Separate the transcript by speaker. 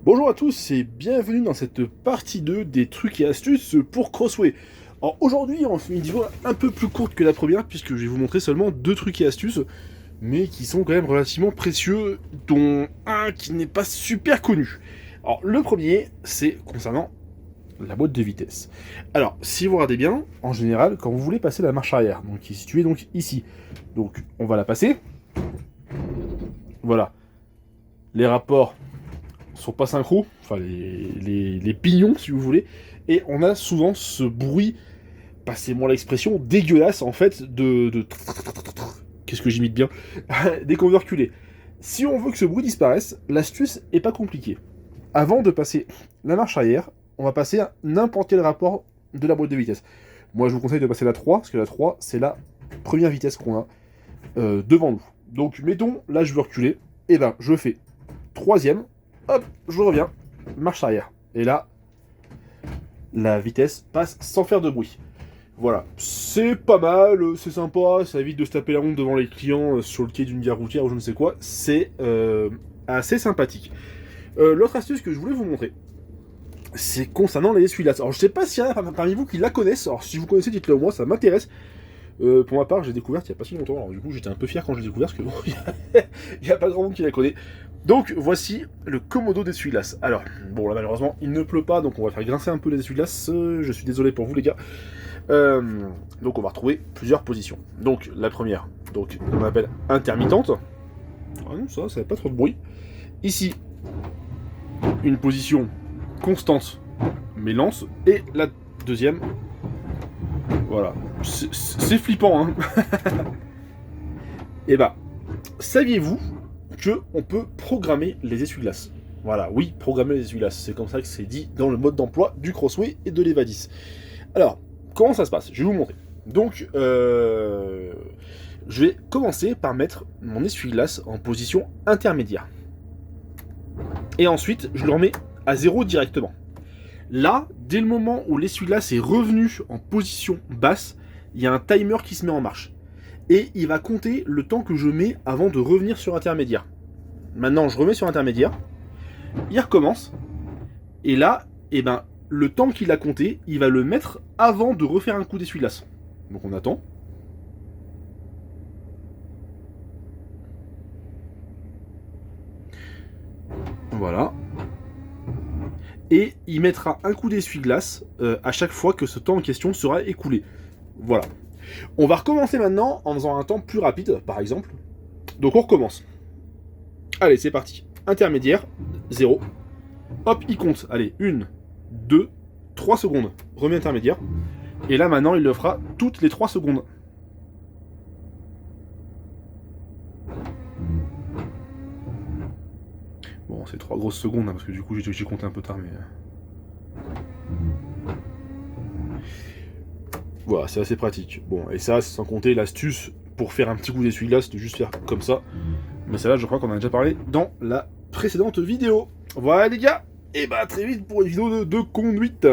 Speaker 1: Bonjour à tous et bienvenue dans cette partie 2 des trucs et astuces pour Crossway. Alors aujourd'hui on fait une vidéo un peu plus courte que la première puisque je vais vous montrer seulement 2 trucs et astuces, mais qui sont quand même relativement précieux, dont un qui n'est pas super connu. Alors le premier c'est concernant la boîte de vitesse. Alors si vous regardez bien, en général quand vous voulez passer la marche arrière, donc qui est située donc ici, donc on va la passer, voilà, les rapports sont pas synchro, enfin les pignons si vous voulez, et on a souvent ce bruit, passez-moi l'expression, dégueulasse en fait de... Qu'est-ce que j'imite bien dès qu'on veut reculer. Si on veut que ce bruit disparaisse, l'astuce est pas compliquée. Avant de passer la marche arrière, on va passer à n'importe quel rapport de la boîte de vitesse. Moi je vous conseille de passer la 3, parce que la 3 c'est la première vitesse qu'on a devant nous. Donc mettons, là je veux reculer, et ben je fais troisième, hop, je reviens, marche arrière. Et là, la vitesse passe sans faire de bruit. Voilà, c'est pas mal, c'est sympa, ça évite de se taper la honte devant les clients sur le quai d'une gare routière ou je ne sais quoi, c'est assez sympathique. L'autre astuce que je voulais vous montrer, c'est concernant les essuie-glaces. Alors je sais pas s'il y en a parmi vous qui la connaissent, alors si vous connaissez dites-le moi, ça m'intéresse. Pour ma part, j'ai découvert il n'y a pas si longtemps, alors du coup j'étais un peu fier quand j'ai découvert, parce que bon, il n'y a pas grand monde qui la connaît. Donc voici le Komodo d'essuie-glace. Alors, bon là malheureusement il ne pleut pas, donc on va faire grincer un peu les essuie-glaces, je suis désolé pour vous les gars. Donc on va retrouver plusieurs positions. Donc la première, donc on appelle intermittente. Ah non, ça fait pas trop de bruit. Ici, une position constante mais lente, et la deuxième, voilà, c'est flippant hein. Et bah, saviez-vous qu'on peut programmer les essuie-glaces? Voilà, oui, programmer les essuie-glaces, c'est comme ça que c'est dit dans le mode d'emploi du Crossway et de l'Evadis. Alors, comment ça se passe? Je vais vous montrer. Donc, je vais commencer par mettre mon essuie-glace en position intermédiaire. Et ensuite, je le remets à 0 directement. Là, dès le moment où l'essuie-glace est revenu en position basse, il y a un timer qui se met en marche. Et il va compter le temps que je mets avant de revenir sur intermédiaire. Maintenant, je remets sur intermédiaire, il recommence, et là, eh ben, le temps qu'il a compté, il va le mettre avant de refaire un coup d'essuie-glace. Donc on attend. Voilà. Et il mettra un coup d'essuie-glace à chaque fois que ce temps en question sera écoulé. Voilà. On va recommencer maintenant en faisant un temps plus rapide, par exemple. Donc on recommence. Allez, c'est parti. Intermédiaire, 0. Hop, il compte. Allez, 1, 2, 3 secondes. Remet intermédiaire. Et là, maintenant, il le fera toutes les 3 secondes. Bon, c'est 3 grosses secondes, hein, parce que du coup, j'ai compté un peu tard, mais... Voilà, c'est assez pratique. Bon, et ça, c'est sans compter l'astuce pour faire un petit coup d'essuie-glace, de juste faire comme ça. Mais celle-là, je crois qu'on en a déjà parlé dans la précédente vidéo. Voilà les gars, et bah très vite pour une vidéo de conduite.